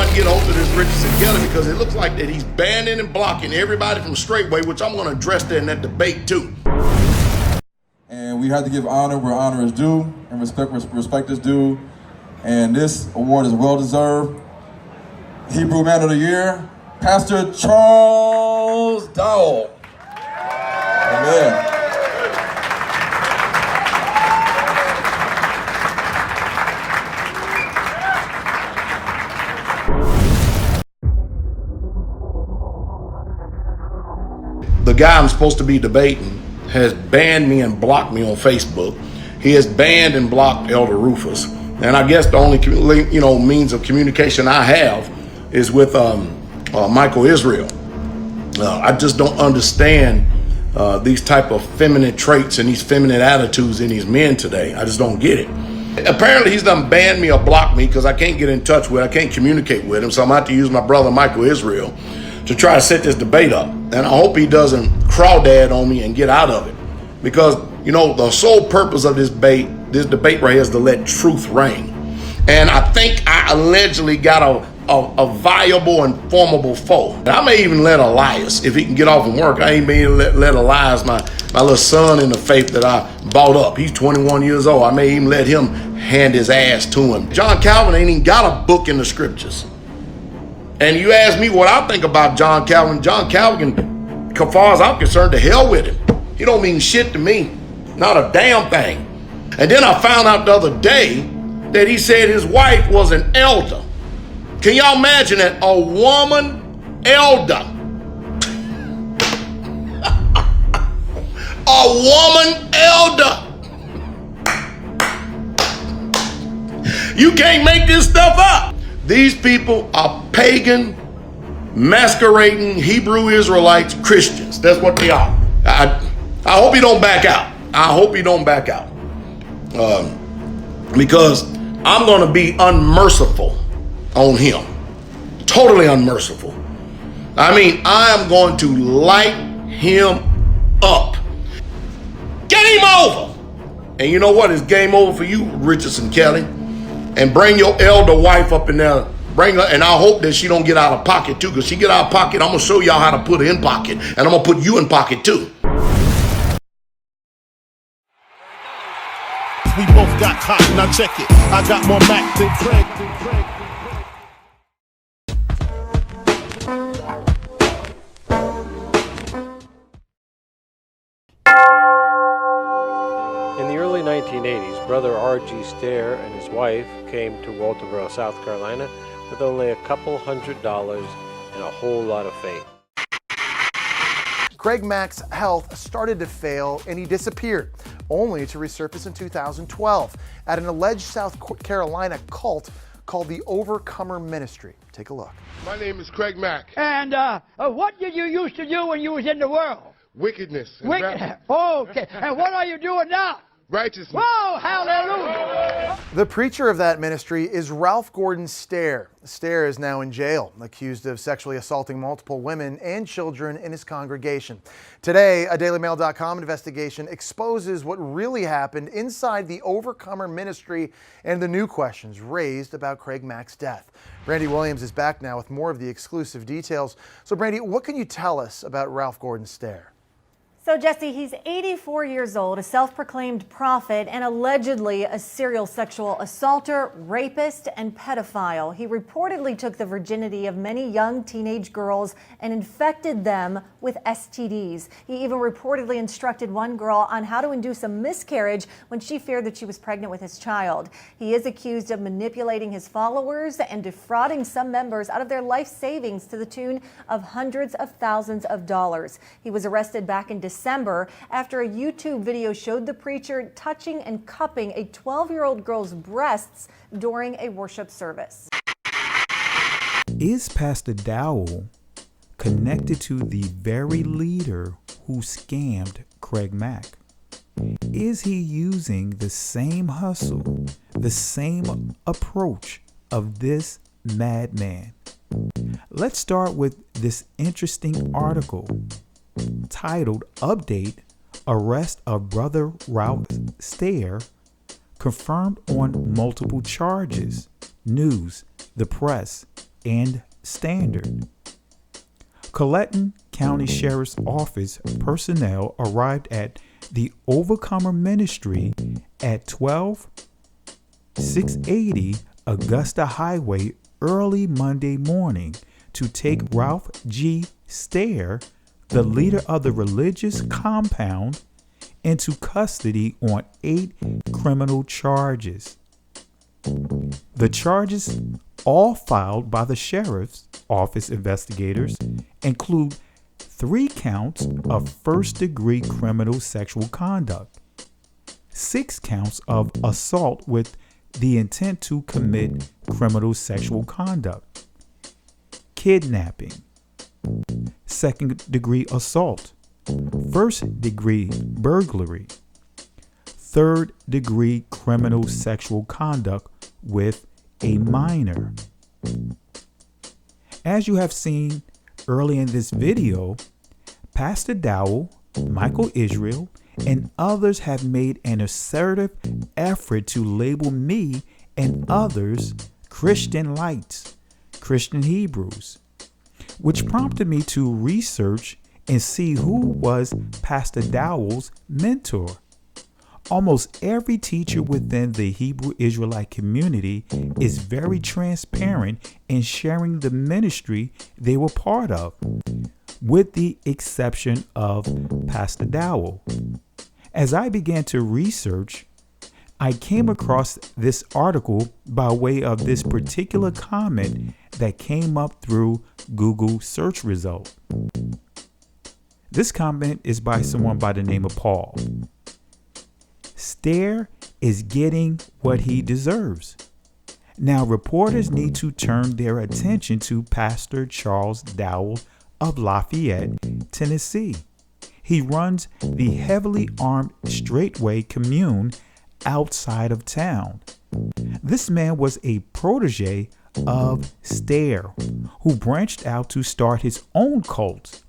to get hold of this Richardson Kelly because it looks like that he's banning and blocking everybody from Straitway, which I'm going to address that in that debate too. And we have to give honor where honor is due and respect is due. And this award is well deserved. Hebrew Man of the Year, Pastor Charles Dowell. Amen. The guy I'm supposed to be debating has banned me and blocked me on Facebook. He has banned and blocked Elder Rufus. And I guess the only means of communication I have is with Michael Israel. I just don't understand these type of feminine traits and these feminine attitudes in these men today. I just don't get it. Apparently he's done banned me or blocked me because I can't get in touch with, I can't communicate with him. So I'm going to have to use my brother Michael Israel to try to set this debate up. And I hope he doesn't crawdad on me and get out of it. Because, the sole purpose of this debate right here is to let truth reign. And I think I allegedly got a viable and formidable foe. And I may even let Elias, if he can get off from work, I ain't been let Elias, my little son in the faith that I bought up. He's 21 years old. I may even let him hand his ass to him. John Calvin ain't even got a book in the scriptures. And you ask me what I think about John Calvin. John Calvin, as far as I'm concerned, to hell with him. He don't mean shit to me. Not a damn thing. And then I found out the other day that he said his wife was an elder. Can y'all imagine that? A woman elder. A woman elder. You can't make this stuff up. These people are pagan, masquerading Hebrew Israelites, Christians. That's what they are. I hope he don't back out. I hope he don't back out. Because I'm going to be unmerciful on him. Totally unmerciful. I mean, I am going to light him up. Game over. And you know what? It's game over for you, Richardson Kelly. And bring your elder wife up in there. Bring her, and I hope that she don't get out of pocket too, because she get out of pocket, I'm going to show y'all how to put her in pocket. And I'm going to put you in pocket too. We both got hot, now check it. I got more Mac than Craig. In the early 1980s, brother RG Stair and his wife came to Walterboro, South Carolina with only a couple $100 and a whole lot of fame. Craig Mack's health started to fail and he disappeared, only to resurface in 2012 at an alleged South Carolina cult called the Overcomer Ministry. Take a look. My name is Craig Mack. And what did you used to do when you was in the world? Wickedness. Oh, okay. And what are you doing now? Righteousness. Whoa, hallelujah. The preacher of that ministry is Ralph Gordon Stair. Stair is now in jail, accused of sexually assaulting multiple women and children in his congregation. Today, a DailyMail.com investigation exposes what really happened inside the Overcomer Ministry and the new questions raised about Craig Mack's death. Brandy Williams is back now with more of the exclusive details. So Brandy, what can you tell us about Ralph Gordon Stair? So Jesse, he's 84 years old, a self-proclaimed prophet, and allegedly a serial sexual assaulter, rapist, and pedophile. He reportedly took the virginity of many young teenage girls and infected them with STDs. He even reportedly instructed one girl on how to induce a miscarriage when she feared that she was pregnant with his child. He is accused of manipulating his followers and defrauding some members out of their life savings to the tune of hundreds of thousands of dollars. He was arrested back in December after a YouTube video showed the preacher touching and cupping a 12-year-old girl's breasts during a worship service. Is Pastor Dowell connected to the very leader who scammed Craig Mack? Is he using the same hustle, the same approach of this madman? Let's start with this interesting article titled Update, Arrest of Brother Ralph Stair Confirmed on Multiple Charges. News, the press, and standard. Colleton County Sheriff's Office personnel arrived at the Overcomer Ministry at 12680 Augusta Highway early Monday morning to take Ralph G. Stair, the leader of the religious compound, into custody on 8 criminal charges. The charges, all filed by the sheriff's office investigators, include 3 counts of first-degree criminal sexual conduct, 6 counts of assault with the intent to commit criminal sexual conduct, kidnapping, second-degree assault, first-degree burglary, third-degree criminal sexual conduct with a minor. As you have seen early in this video, Pastor Dowell, Michael Israel, and others have made an assertive effort to label me and others Christian lights, Christian Hebrews, which prompted me to research and see who was Pastor Dowell's mentor. Almost every teacher within the Hebrew Israelite community is very transparent in sharing the ministry they were part of, with the exception of Pastor Dowell. As I began to research, I came across this article by way of this particular comment that came up through Google search result. This comment is by someone by the name of Paul. Stair is getting what he deserves. Now, reporters need to turn their attention to Pastor Charles Dowell of Lafayette, Tennessee. He runs the heavily armed Straitway commune outside of town. This man was a protege of Stair, who branched out to start his own cult.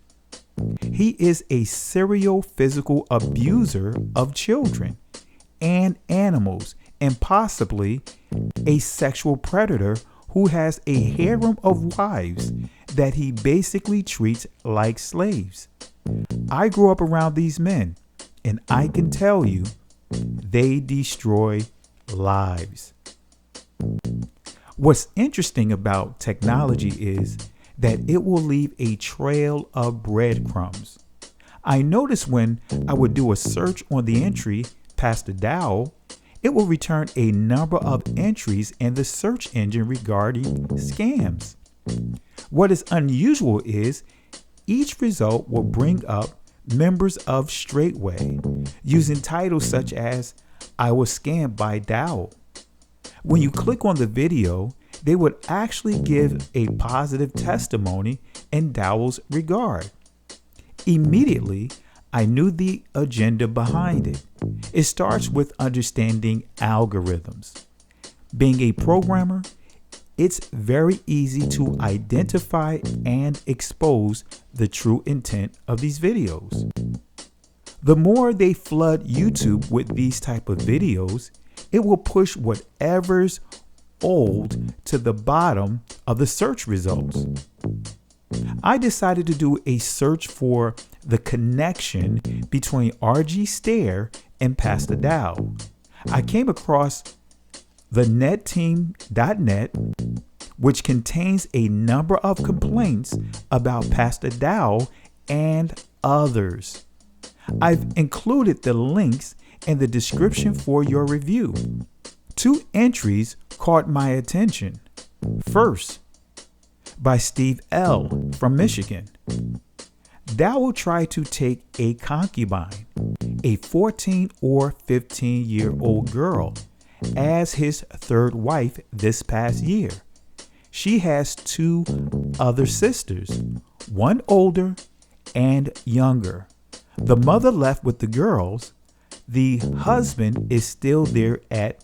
He is a serial physical abuser of children and animals, and possibly a sexual predator who has a harem of wives that he basically treats like slaves. I grew up around these men, and I can tell you, they destroy lives. What's interesting about technology is that it will leave a trail of breadcrumbs. I noticed when I would do a search on the entry Pastor Dowell, it will return a number of entries in the search engine regarding scams. What is unusual is each result will bring up members of Straitway using titles such as "I was scammed by Dowell." When you click on the video, they would actually give a positive testimony in Dowell's regard. Immediately, I knew the agenda behind it. It starts with understanding algorithms. Being a programmer, it's very easy to identify and expose the true intent of these videos. The more they flood YouTube with these type of videos, it will push whatever's old to the bottom of the search results. I decided to do a search for the connection between RG Stair and Pastor Dowell. I came across the netteam.net, which contains a number of complaints about Pastor Dowell and others. I've included the links in the description for your review. 2 entries caught my attention. First, by Steve L. from Michigan. Dowell tried to take a concubine, a 14 or 15-year-old girl, as his third wife this past year. She has 2 other sisters, one older and younger. The mother left with the girls. The husband is still there at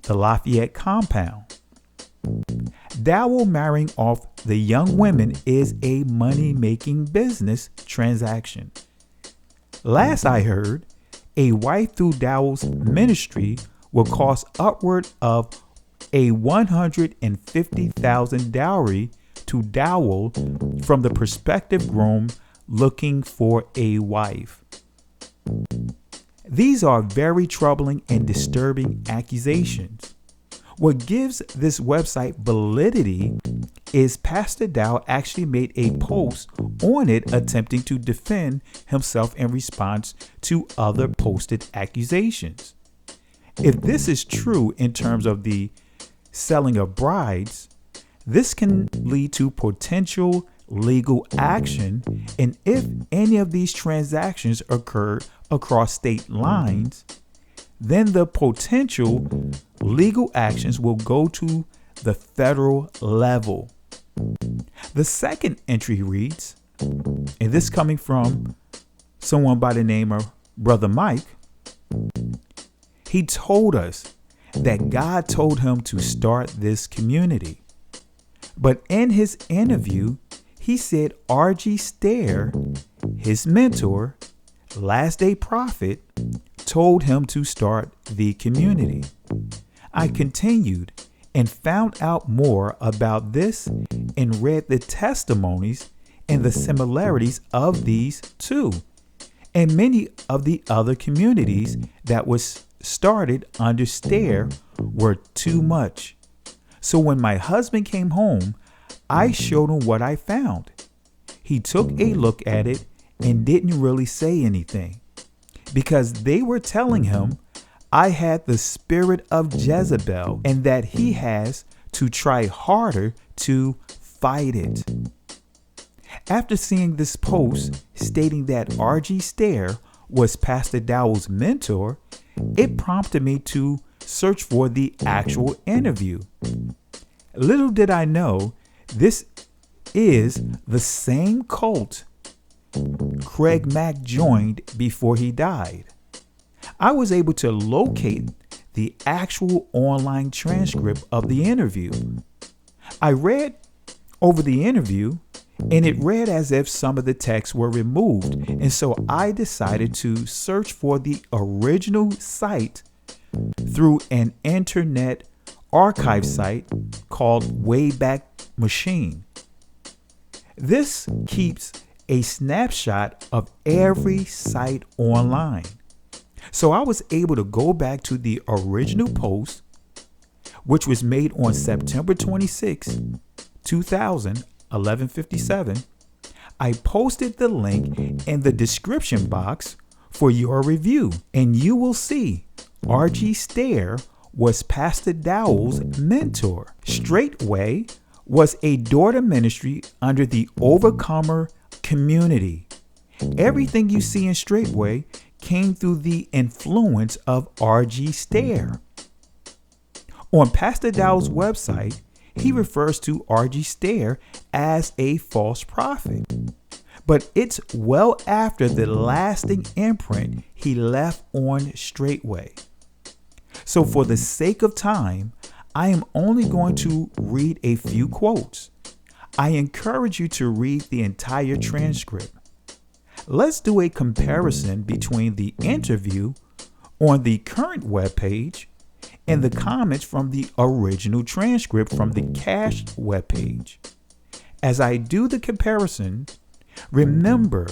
the Lafayette compound. Dowell marrying off the young women is a money-making business transaction. Last I heard, a wife through Dowell's ministry will cost upward of a $150,000 dowry to Dowell from the prospective groom looking for a wife. These are very troubling and disturbing accusations. What gives this website validity is Pastor Dowell actually made a post on it attempting to defend himself in response to other posted accusations. If this is true in terms of the selling of brides, this can lead to potential legal action, and if any of these transactions occurred across state lines, then the potential legal actions will go to the federal level. The second entry reads, and this coming from someone by the name of Brother Mike, he told us that God told him to start this community. But in his interview, he said RG Stair, his mentor, last day prophet, told him to start the community. I continued and found out more about this and read the testimonies and the similarities of these two and many of the other communities that was started under Stair were too much. So when my husband came home, I showed him what I found. He took a look at it and didn't really say anything because they were telling him I had the spirit of Jezebel and that he has to try harder to fight it. After seeing this post stating that RG Stair was Pastor Dowell's mentor, it prompted me to search for the actual interview. Little did I know, this is the same cult Craig Mack joined before he died. I was able to locate the actual online transcript of the interview. I read over the interview and it read as if some of the texts were removed. And so I decided to search for the original site through an internet archive site called Wayback Machine. This keeps a snapshot of every site online. So I was able to go back to the original post, which was made on September 26, 2000, 11:57. I posted the link in the description box for your review, and you will see RG Stair was Pastor Dowell's mentor. Straitway was a daughter ministry under the Overcomer community. Everything you see in Straitway came through the influence of RG Stair. On Pastor Dowell's website, he refers to RG Stair as a false prophet. But it's well after the lasting imprint he left on Straitway. So for the sake of time, I am only going to read a few quotes. I encourage you to read the entire transcript. Let's do a comparison between the interview on the current webpage and the comments from the original transcript from the cached webpage. As I do the comparison, remember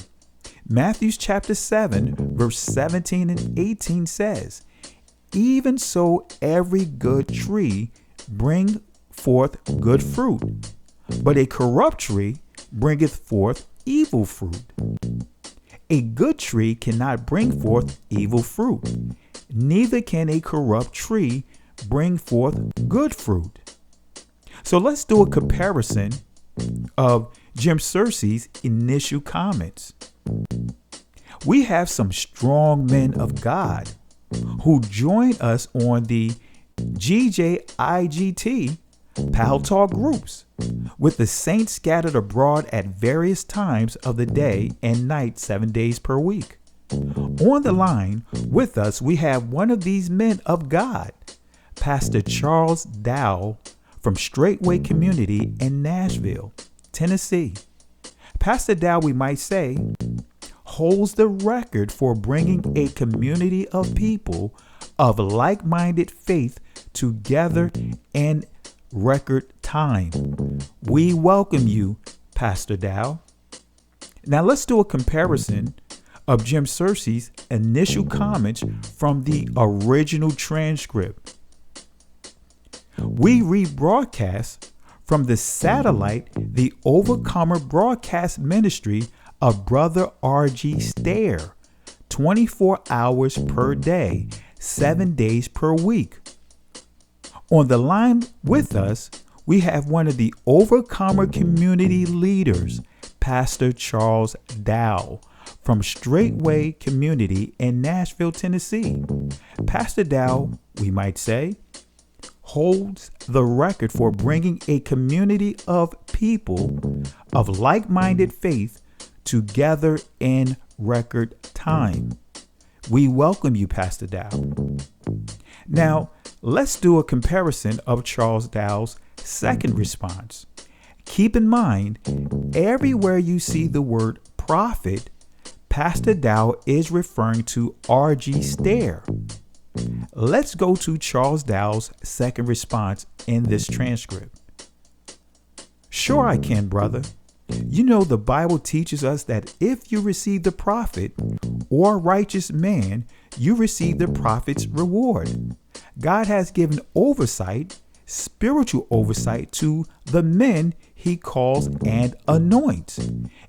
Matthew chapter 7, verse 17 and 18 says, "Even so every good tree bring forth good fruit, but a corrupt tree bringeth forth evil fruit. A good tree cannot bring forth evil fruit, neither can a corrupt tree bring forth good fruit." So let's do a comparison of Jim Searcy's initial comments. We have some strong men of God who join us on the GJIGT Pal Talk groups, with the saints scattered abroad at various times of the day and night, 7 days per week. On the line with us, we have one of these men of God, Pastor Charles Dowell from Straitway Community in Nashville, Tennessee. Pastor Dowell, we might say, holds the record for bringing a community of people of like-minded faith together in record time. We welcome you, Pastor Dowell. Now let's do a comparison of Jim Searcy's initial comments from the original transcript. We rebroadcast from the satellite the Overcomer broadcast ministry of Brother RG Stair, 24 hours per day, 7 days per week. On the line with us, we have one of the Overcomer community leaders, Pastor Charles Dowell, from Straitway Community in Nashville, Tennessee. Pastor Dowell, we might say, holds the record for bringing a community of people of like-minded faith together in record time. We welcome you, Pastor Dowell. Now, let's do a comparison of Charles Dowell's second response. Keep in mind, everywhere you see the word prophet, Pastor Dowell is referring to RG Stair. Let's go to Charles Dowell's second response in this transcript. Sure I can, brother. You know, the Bible teaches us that if you receive the prophet or righteous man, you receive the prophet's reward. God has given oversight, spiritual oversight, to the men he calls and anoints.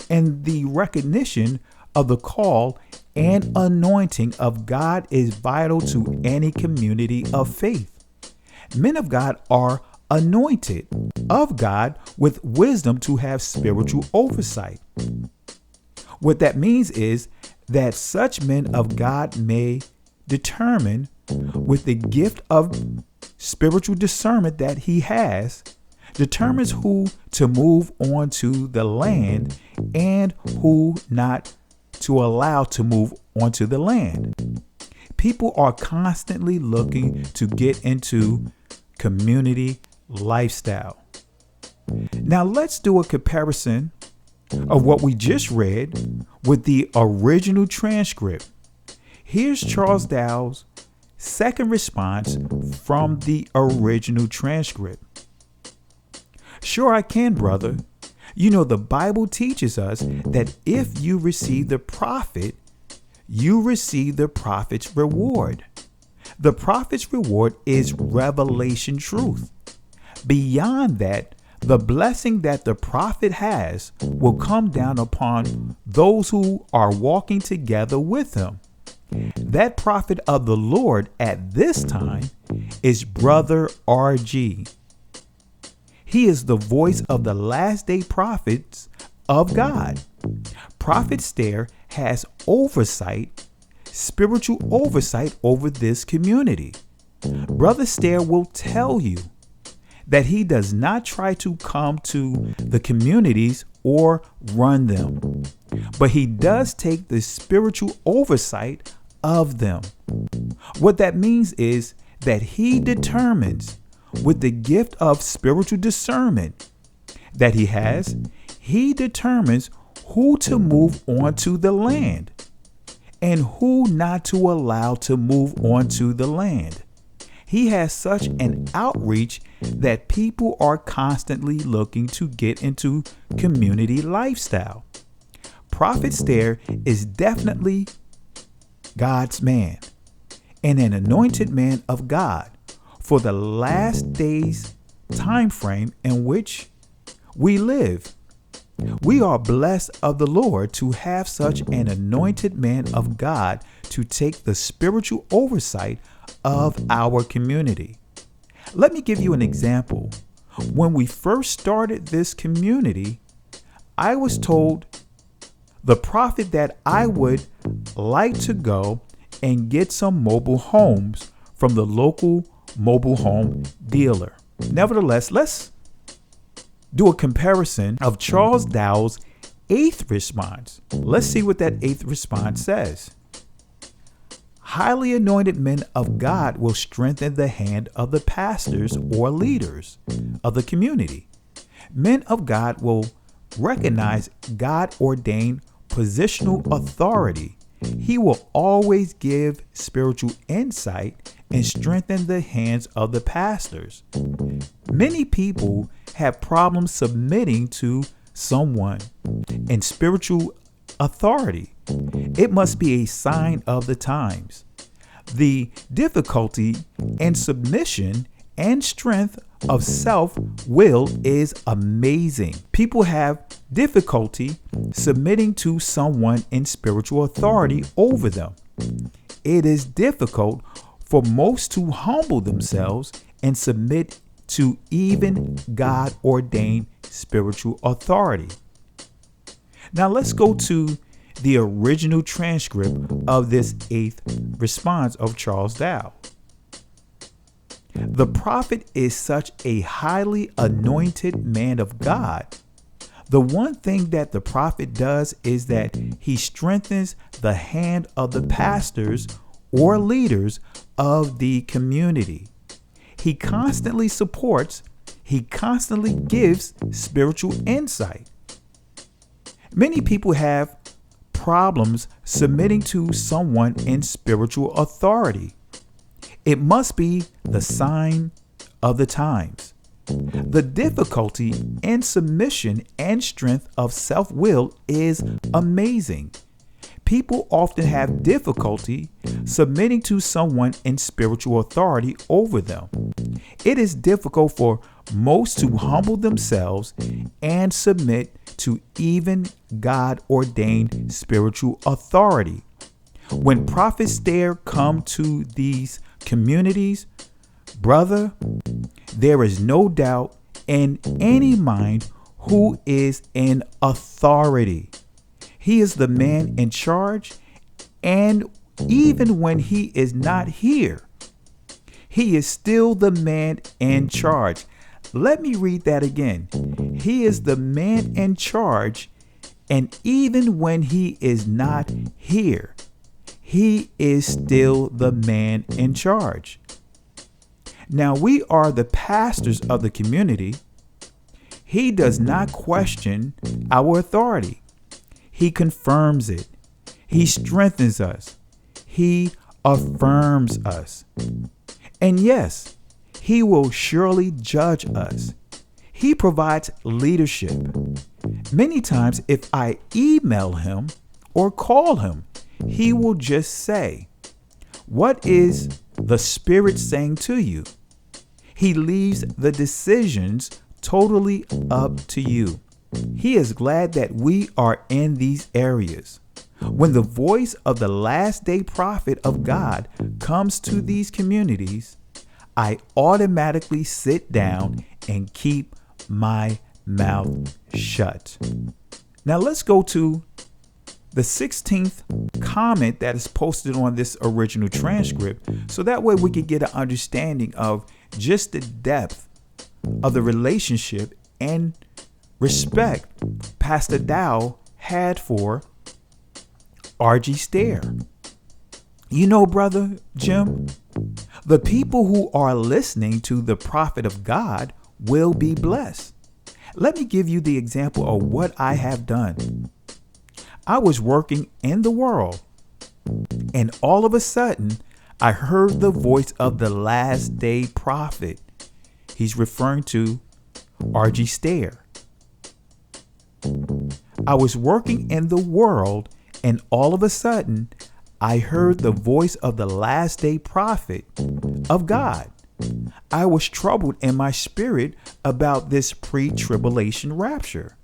And the recognition of the call and anointing of God is vital to any community of faith. Men of God are anointed of God with wisdom to have spiritual oversight. What that means is that such men of God may determine, with the gift of spiritual discernment that he has, determines who to move onto the land and who not to allow to move onto the land. People are constantly looking to get into community lifestyle. Now let's do a comparison of what we just read with the original transcript. Here's Charles Dowell's second response from the original transcript. Sure I can, brother. You know, the Bible teaches us that if you receive the prophet, you receive the prophet's reward. The prophet's reward is revelation truth. Beyond that, the blessing that the prophet has will come down upon those who are walking together with him. That prophet of the Lord at this time is Brother RG. He is the voice of the last day prophets of God. Prophet Stair has oversight, spiritual oversight over this community. Brother Stair will tell you that he does not try to come to the communities or run them, but he does take the spiritual oversight of them. What that means is that he determines, with the gift of spiritual discernment that he has, he determines who to move onto the land and who not to allow to move onto the land. He has such an outreach that people are constantly looking to get into community lifestyle. Prophet Stair is definitely God's man and an anointed man of God for the last days time frame in which we live. We are blessed of the Lord to have such an anointed man of God to take the spiritual oversight of our community. Let me give you an example. When we first started this community, I was told the prophet that I would like to go and get some mobile homes from the local mobile home dealer. Nevertheless, let's do a comparison of Charles Dowell's eighth response. Let's see what that eighth response says. Highly anointed men of God will strengthen the hand of the pastors or leaders of the community. Men of God will recognize God-ordained positional authority. He will always give spiritual insight and strengthen the hands of the pastors. Many people have problems submitting to someone in spiritual authority. It must be a sign of the times. The difficulty and submission and strength of self-will is amazing. People have difficulty submitting to someone in spiritual authority over them. It is difficult for most to humble themselves and submit to even God-ordained spiritual authority. Now let's go to the original transcript of this 8th response of Charles Dowell. The prophet is such a highly anointed man of God. The one thing that the prophet does is that he strengthens the hand of the pastors or leaders of the community. He constantly supports, he constantly gives spiritual insight. Many people have problems submitting to someone in spiritual authority. It must be the sign of the times. The difficulty in submission and strength of self-will is amazing. People often have difficulty submitting to someone in spiritual authority over them. It is difficult for most to humble themselves and submit to even God-ordained spiritual authority. When Prophet Stair come to these communities, brother, there is no doubt in any mind who is in authority. He is the man in charge, and even when he is not here, he is still the man in charge. Let me read that again. He is the man in charge, and even when he is not here, he is still the man in charge. Now, we are the pastors of the community. He does not question our authority. He confirms it. He strengthens us. He affirms us. And yes, he will surely judge us. He provides leadership. Many times, if I email him or call him, he will just say, "What is the Spirit saying to you?" He leaves the decisions totally up to you. He is glad that we are in these areas. When the voice of the last day prophet of God comes to these communities, I automatically sit down and keep my mouth shut. Now let's go to the 16th comment that is posted on this original transcript, so that way we can get an understanding of just the depth of the relationship and respect Pastor Dowell had for RG Stair. You know, Brother Jim, the people who are listening to the prophet of God will be blessed. Let me give you the example of what I have done. I was working in the world, and all of a sudden, I heard the voice of the last day prophet. He's referring to RG Stair. I was working in the world, and all of a sudden, I heard the voice of the last day prophet of God. I was troubled in my spirit about this pre-tribulation rapture.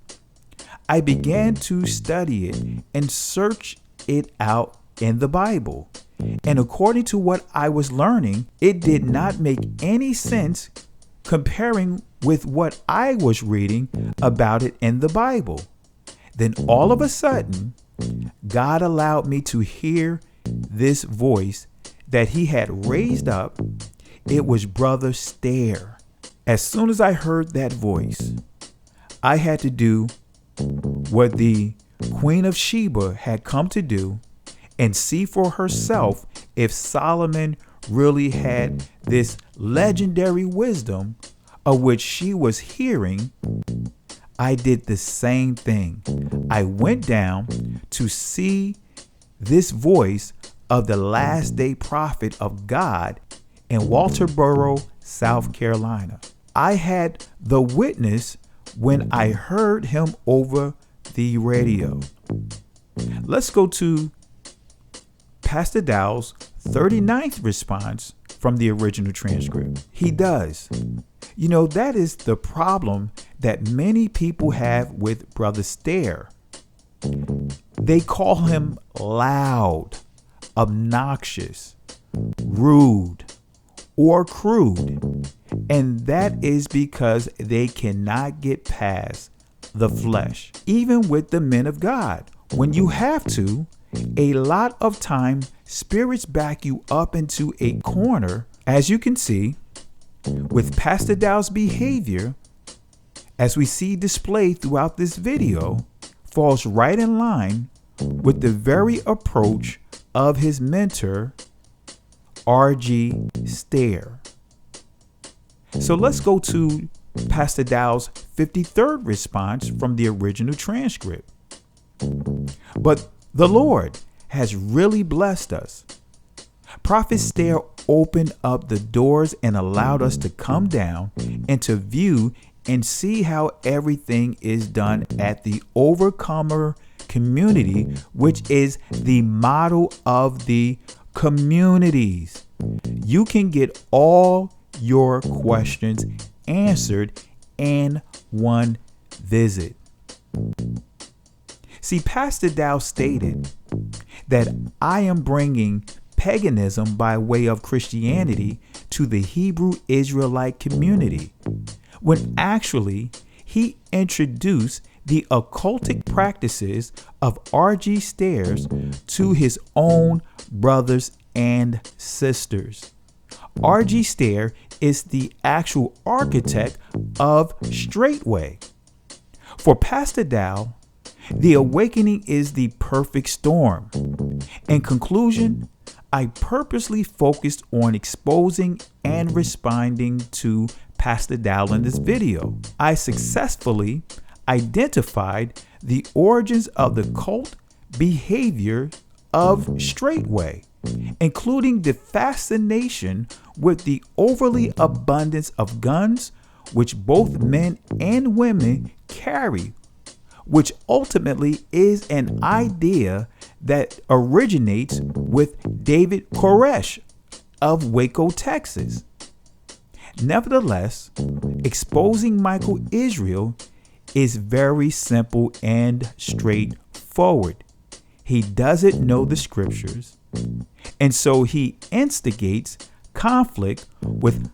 I began to study it and search it out in the Bible. And according to what I was learning, it did not make any sense comparing with what I was reading about it in the Bible. Then all of a sudden, God allowed me to hear this voice that he had raised up. It was Brother Stair. As soon as I heard that voice, I had to do what the Queen of Sheba had come to do and see for herself if Solomon really had this legendary wisdom of which she was hearing. I did the same thing. I went down to see this voice of the last day prophet of God in Walterboro, South Carolina. I had the witness when I heard him over the radio. Let's go to Pastor Dowell's 39th response from the original transcript. He does. You know, that is the problem that many people have with Brother Stair. They call him loud, obnoxious, rude, or crude. And that is because they cannot get past the flesh. Even with the men of God, when you have to, a lot of time spirits back you up into a corner. As you can see with Pastor Dowell's behavior, as we see displayed throughout this video, falls right in line with the very approach of his mentor, RG Stair. So let's go to Pastor Dowell's 53rd response from the original transcript. But the Lord has really blessed us. Prophet Stair opened up the doors and allowed us to come down and to view and see how everything is done at the Overcomer community, which is the model of the communities. You can get all your questions answered in one visit. See, Pastor Dowell stated that I am bringing paganism by way of Christianity to the Hebrew Israelite community, when actually he introduced the occultic practices of RG Stairs to his own brothers and sisters. RG Stair is the actual architect of Straitway. For Pastor Dowell, the awakening is the perfect storm. In conclusion, I purposely focused on exposing and responding to Pastor Dowell in this video. I successfully identified the origins of the cult behavior of Straitway, including the fascination with the overly abundance of guns which both men and women carry, which ultimately is an idea that originates with David Koresh of Waco, Texas. Nevertheless, exposing Michael Israel is very simple and straightforward. He doesn't know the scriptures, and so he instigates conflict with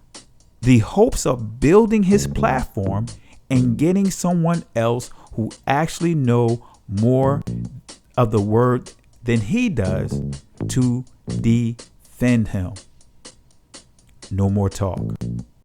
the hopes of building his platform and getting someone else who actually know more of the word than he does to defend him. No more talk.